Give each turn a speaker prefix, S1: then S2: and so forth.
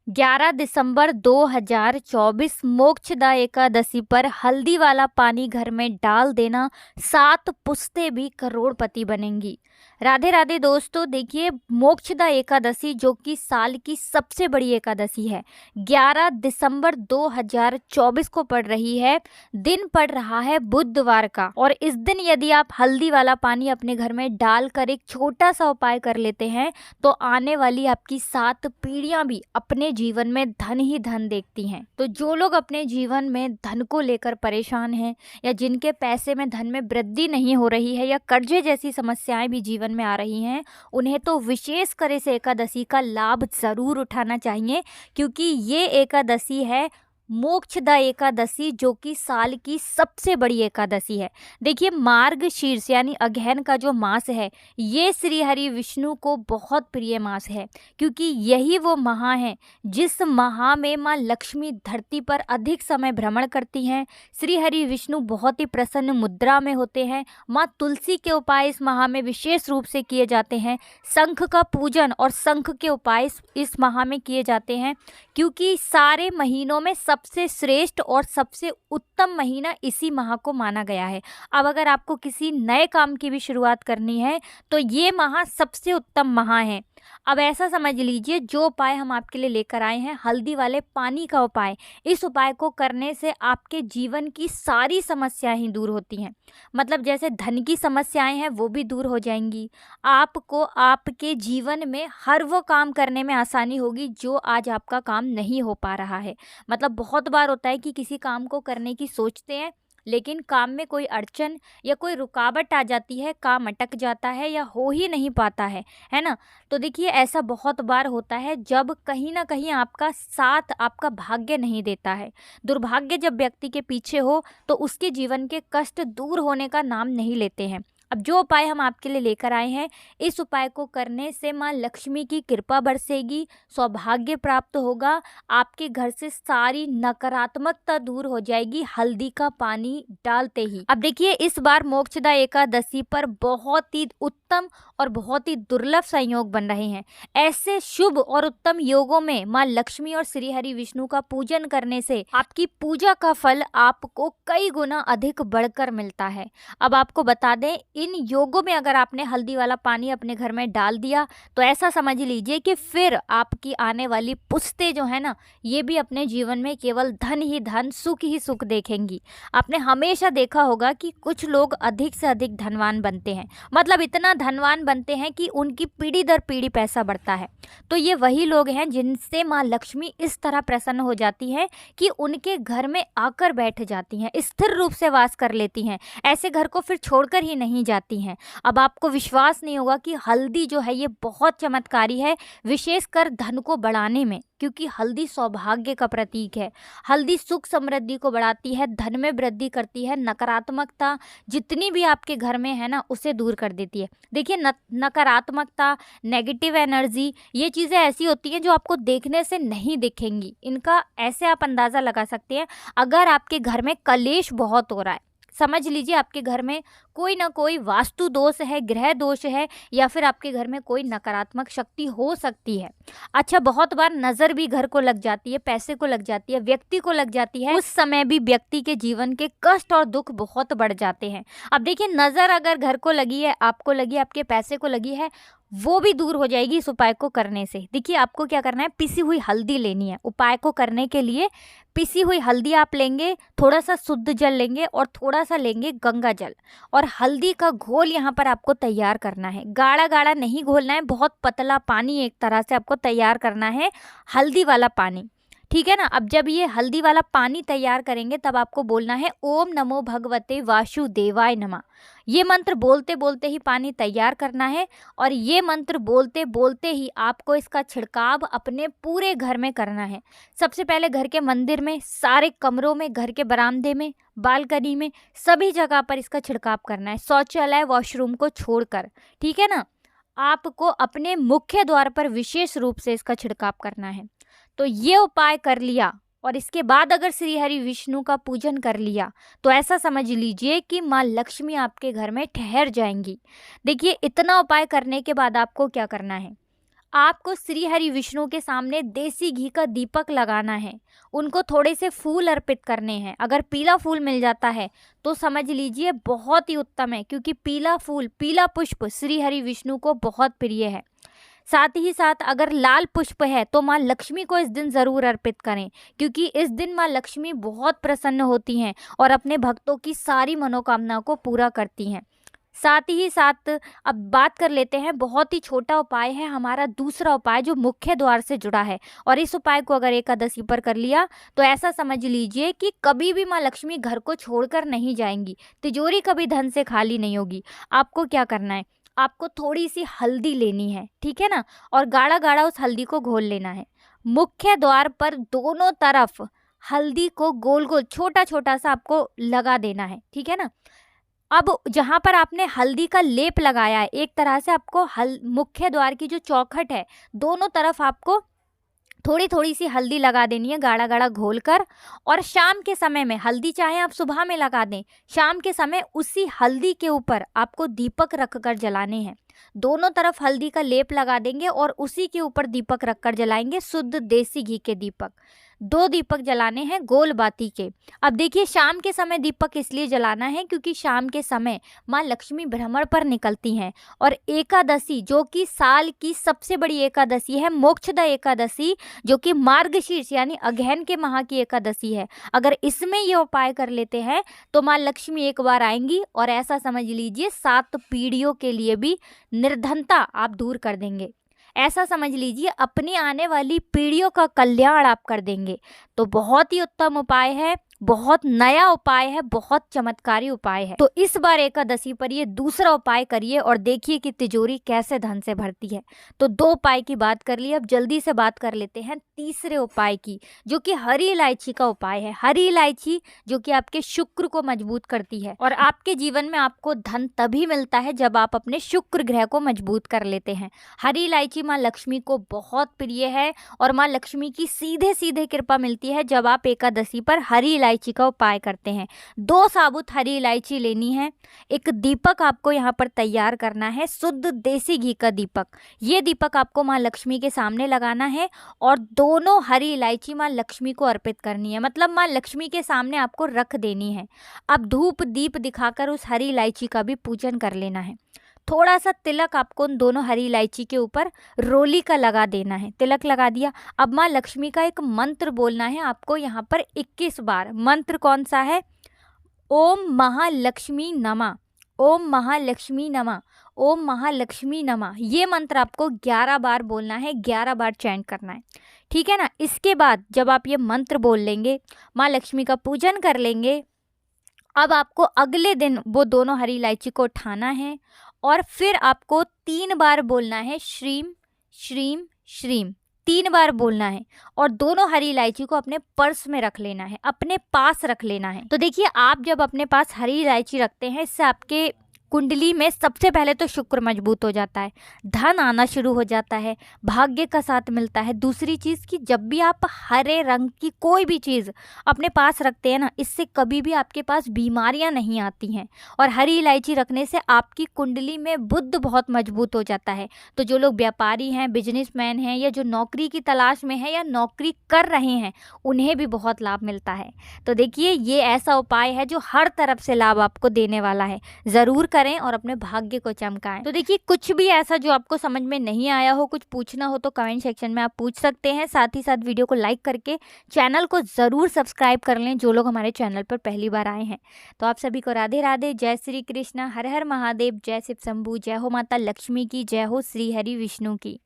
S1: 11 दिसंबर 2024 मोक्षदा एकादशी पर हल्दी वाला पानी घर में डाल देना, 7 पुश्तें भी करोड़पति बनेंगी। राधे राधे दोस्तों, देखिए मोक्षदा एकादशी जो कि साल की सबसे बड़ी एकादशी है, 11 दिसंबर 2024 को पड़ रही है। दिन पड़ रहा है बुधवार का, और इस दिन यदि आप हल्दी वाला पानी अपने घर में डालकर एक छोटा सा उपाय कर लेते हैं तो आने वाली आपकी 7 पीढ़ियां भी अपने जीवन में धन ही धन देखती हैं। तो जो लोग अपने जीवन में धन को लेकर परेशान हैं, या जिनके पैसे में धन में वृद्धि नहीं हो रही है, या कर्जे जैसी समस्याएं भी जीवन में आ रही हैं, उन्हें तो विशेष कर इस एकादशी का लाभ जरूर उठाना चाहिए, क्योंकि ये एकादशी है मोक्षदा एकादशी, जो कि साल की सबसे बड़ी एकादशी है। देखिए मार्गशीर्ष यानी अगहन का जो मास है, ये श्री हरि विष्णु को बहुत प्रिय मास है, क्योंकि यही वो माह है जिस माह में माँ लक्ष्मी धरती पर अधिक समय भ्रमण करती हैं। श्री हरि विष्णु बहुत ही प्रसन्न मुद्रा में होते हैं। माँ तुलसी के उपाय इस माह में विशेष रूप से किए जाते हैं। शंख का पूजन और शंख के उपाय इस माह में किए जाते हैं, क्योंकि सारे महीनों में सबसे श्रेष्ठ और सबसे उत्तम महीना इसी माह को माना गया है। अब अगर आपको किसी नए काम की भी शुरुआत करनी है तो ये माह सबसे उत्तम माह है। अब ऐसा समझ लीजिए, जो उपाय हम आपके लिए लेकर आए हैं, हल्दी वाले पानी का उपाय, इस उपाय को करने से आपके जीवन की सारी समस्याएं ही दूर होती हैं। मतलब जैसे धन की समस्याएं हैं वो भी दूर हो जाएंगी। आपको आपके जीवन में हर वो काम करने में आसानी होगी जो आज आपका काम नहीं हो पा रहा है। मतलब बहुत बार होता है कि किसी काम को करने की सोचते हैं, लेकिन काम में कोई अड़चन या कोई रुकावट आ जाती है, काम अटक जाता है या हो ही नहीं पाता है ना। तो देखिए ऐसा बहुत बार होता है जब कहीं ना कहीं आपका साथ आपका भाग्य नहीं देता है। दुर्भाग्य जब व्यक्ति के पीछे हो तो उसके जीवन के कष्ट दूर होने का नाम नहीं लेते हैं। अब जो उपाय हम आपके लिए लेकर आए हैं, इस उपाय को करने से माँ लक्ष्मी की कृपा बरसेगी, सौभाग्य प्राप्त होगा, आपके घर से सारी नकारात्मकता दूर हो जाएगी हल्दी का पानी डालते ही। अब देखिए इस बार मोक्षदा एकादशी पर बहुत ही उत्तम और बहुत ही दुर्लभ संयोग बन रहे हैं। ऐसे शुभ और उत्तम योगों में माँ लक्ष्मी और श्री हरि विष्णु का पूजन करने से आपकी पूजा का फल आपको कई गुना अधिक बढ़कर मिलता है। अब आपको बता दें, इन योगों में अगर आपने हल्दी वाला पानी अपने घर में डाल दिया तो ऐसा समझ लीजिए कि फिर आपकी आने वाली पुश्तें जो है ना, ये भी अपने जीवन में केवल धन ही धन, सुख ही सुख देखेंगी। आपने हमेशा देखा होगा कि कुछ लोग अधिक से अधिक धनवान बनते हैं, मतलब इतना धनवान बनते हैं कि उनकी पीढ़ी दर पीढ़ी पैसा बढ़ता है। तो ये वही लोग हैं जिनसे माँ लक्ष्मी इस तरह प्रसन्न हो जाती है कि उनके घर में आकर बैठ जाती हैं, स्थिर रूप से वास कर लेती हैं। ऐसे घर को फिर छोड़कर ही नहीं जाती हैं। अब आपको विश्वास नहीं होगा कि हल्दी जो है ये बहुत चमत्कारी है, विशेषकर धन को बढ़ाने में, क्योंकि हल्दी सौभाग्य का प्रतीक है। हल्दी सुख समृद्धि को बढ़ाती है, धन में वृद्धि करती है, नकारात्मकता जितनी भी आपके घर में है ना उसे दूर कर देती है। देखिए नकारात्मकता, नेगेटिव एनर्जी, ये चीज़ें ऐसी होती हैं जो आपको देखने से नहीं दिखेंगी। इनका ऐसे आप अंदाज़ा लगा सकते हैं, अगर आपके घर में कलेश बहुत हो रहा है, समझ लीजिए आपके घर में कोई ना कोई वास्तु दोष है, ग्रह दोष है, या फिर आपके घर में कोई नकारात्मक शक्ति हो सकती है। अच्छा, बहुत बार नज़र भी घर को लग जाती है, पैसे को लग जाती है, व्यक्ति को लग जाती है। उस समय भी व्यक्ति के जीवन के कष्ट और दुख बहुत बढ़ जाते हैं। अब देखिए नज़र अगर घर को लगी है, आपको लगी, आपके पैसे को लगी है, वो भी दूर हो जाएगी इस उपाय को करने से। देखिए आपको क्या करना है, पिसी हुई हल्दी लेनी है। उपाय को करने के लिए पिसी हुई हल्दी आप लेंगे, थोड़ा सा शुद्ध जल लेंगे और थोड़ा सा लेंगे गंगा जल, और हल्दी का घोल यहाँ पर आपको तैयार करना है। गाढ़ा गाढ़ा नहीं घोलना है, बहुत पतला पानी एक तरह से आपको तैयार करना है, हल्दी वाला पानी, ठीक है ना। अब जब ये हल्दी वाला पानी तैयार करेंगे तब आपको बोलना है ओम नमो भगवते वासुदेवाय नमः। ये मंत्र बोलते बोलते ही पानी तैयार करना है, और ये मंत्र बोलते बोलते ही आपको इसका छिड़काव अपने पूरे घर में करना है। सबसे पहले घर के मंदिर में, सारे कमरों में, घर के बरामदे में, बालकनी में, सभी जगह पर इसका छिड़काव करना है, शौचालय वॉशरूम को छोड़कर, ठीक है ना। आपको अपने मुख्य द्वार पर विशेष रूप से इसका छिड़काव करना है। तो ये उपाय कर लिया और इसके बाद अगर श्री हरि विष्णु का पूजन कर लिया तो ऐसा समझ लीजिए कि माँ लक्ष्मी आपके घर में ठहर जाएंगी। देखिए इतना उपाय करने के बाद आपको क्या करना है, आपको श्री हरि विष्णु के सामने देसी घी का दीपक लगाना है, उनको थोड़े से फूल अर्पित करने हैं। अगर पीला फूल मिल जाता है तो समझ लीजिए बहुत ही उत्तम है, क्योंकि पीला फूल, पीला पुष्प श्री हरि विष्णु को बहुत प्रिय है। साथ ही साथ अगर लाल पुष्प है तो माँ लक्ष्मी को इस दिन ज़रूर अर्पित करें, क्योंकि इस दिन माँ लक्ष्मी बहुत प्रसन्न होती हैं और अपने भक्तों की सारी मनोकामना को पूरा करती हैं। साथ ही साथ अब बात कर लेते हैं, बहुत ही छोटा उपाय है हमारा दूसरा उपाय जो मुख्य द्वार से जुड़ा है। और इस उपाय को अगर एकादशी पर कर लिया तो ऐसा समझ लीजिए कि कभी भी माँ लक्ष्मी घर को छोड़कर नहीं जाएंगी, तिजोरी कभी धन से खाली नहीं होगी। आपको क्या करना है, आपको थोड़ी सी हल्दी लेनी है, ठीक है ना, और गाढ़ा गाढ़ा उस हल्दी को घोल लेना है। मुख्य द्वार पर दोनों तरफ हल्दी को गोल गोल छोटा छोटा सा आपको लगा देना है, ठीक है ना। अब जहाँ पर आपने हल्दी का लेप लगाया है, एक तरह से आपको मुख्य द्वार की जो चौखट है दोनों तरफ आपको थोड़ी थोड़ी सी हल्दी लगा देनी है गाढ़ा गाढ़ा घोल कर। और शाम के समय में, हल्दी चाहे आप सुबह में लगा दें, शाम के समय उसी हल्दी के ऊपर आपको दीपक रख कर जलाने हैं। दोनों तरफ हल्दी का लेप लगा देंगे और उसी के ऊपर दीपक रख कर जलाएंगे, शुद्ध देसी घी के दीपक। 2 दीपक जलाने हैं गोल बाती के। अब देखिए, शाम के समय दीपक इसलिए जलाना है क्योंकि शाम के समय माँ लक्ष्मी भ्रमण पर निकलती हैं और एकादशी जो कि साल की सबसे बड़ी एकादशी है, मोक्षदा एकादशी, जो कि मार्गशीर्ष यानी अगहन के माह की एकादशी है, अगर इसमें ये उपाय कर लेते हैं तो माँ लक्ष्मी एक बार आएंगी और ऐसा समझ लीजिए 7 पीढ़ियों के लिए भी निर्धनता आप दूर कर देंगे। ऐसा समझ लीजिए अपनी आने वाली पीढ़ियों का कल्याण आप कर देंगे। तो बहुत ही उत्तम उपाय है, बहुत नया उपाय है, बहुत चमत्कारी उपाय है। तो इस बार एकादशी पर ये दूसरा उपाय करिए और देखिए कि तिजोरी कैसे धन से भरती है। तो 2 उपाय की बात कर ली, अब जल्दी से बात कर लेते हैं तीसरे उपाय की, जो कि हरी इलायची का उपाय है। हरी इलायची जो कि आपके शुक्र को मजबूत करती है और आपके जीवन में आपको धन तभी मिलता है जब आप अपने शुक्र ग्रह को मजबूत कर लेते हैं। हरी इलायची माँ लक्ष्मी को बहुत प्रिय है और माँ लक्ष्मी की सीधे सीधे कृपा मिलती है जब आप एकादशी पर हरी इलायची का उपाय करते हैं। 2 साबुत हरी इलायची लेनी है। एक दीपक आपको यहाँ पर तैयार करना है, शुद्ध देसी घी का दीपक। ये दीपक आपको माँ लक्ष्मी के सामने लगाना है और दोनों हरी इलायची माँ लक्ष्मी को अर्पित करनी है, मतलब माँ लक्ष्मी के सामने आपको रख देनी है। अब धूप दीप दिखाकर उस हरी इलायची का भी पूजन कर लेना है। थोड़ा सा तिलक आपको उन दोनों हरी इलायची के ऊपर रोली का लगा देना है। तिलक लगा दिया। अब माँ लक्ष्मी का एक मंत्र बोलना है आपको यहाँ पर 21 बार। मंत्र कौन सा है? ओम महालक्ष्मी नमः, ओम महालक्ष्मी नमः, ओम महालक्ष्मी नमः। ये मंत्र आपको 11 बार बोलना है, 11 बार चैंट करना है, ठीक है ना। इसके बाद जब आप ये मंत्र बोल लेंगे, माँ लक्ष्मी का पूजन कर लेंगे, अब आपको अगले दिन वो दोनों हरी इलायची को उठाना है और फिर आपको 3 बार बोलना है श्रीम श्रीम श्रीम, 3 बार बोलना है और दोनों हरी इलायची को अपने पर्स में रख लेना है, अपने पास रख लेना है। तो देखिए, आप जब अपने पास हरी इलायची रखते हैं, इससे आपके कुंडली में सबसे पहले तो शुक्र मजबूत हो जाता है, धन आना शुरू हो जाता है, भाग्य का साथ मिलता है। दूसरी चीज़ कि जब भी आप हरे रंग की कोई भी चीज़ अपने पास रखते हैं ना, इससे कभी भी आपके पास बीमारियां नहीं आती हैं। और हरी इलायची रखने से आपकी कुंडली में बुध बहुत मजबूत हो जाता है। तो जो लोग व्यापारी हैं, बिजनेसमैन हैं, या जो नौकरी की तलाश में हैं या नौकरी कर रहे हैं, उन्हें भी बहुत लाभ मिलता है। तो देखिए, ये ऐसा उपाय है जो हर तरफ से लाभ आपको देने वाला है। ज़रूर करें और अपने भाग्य को चमकाएं। तो देखिए, कुछ भी ऐसा जो आपको समझ में नहीं आया हो, कुछ पूछना हो तो कमेंट सेक्शन में आप पूछ सकते हैं। साथ ही साथ वीडियो को लाइक करके चैनल को ज़रूर सब्सक्राइब कर लें जो लोग हमारे चैनल पर पहली बार आए हैं। तो आप सभी को राधे राधे, जय श्री कृष्णा, हर हर महादेव, जय शिव शंभू, जय हो माता लक्ष्मी की, जय हो श्री हरि विष्णु की।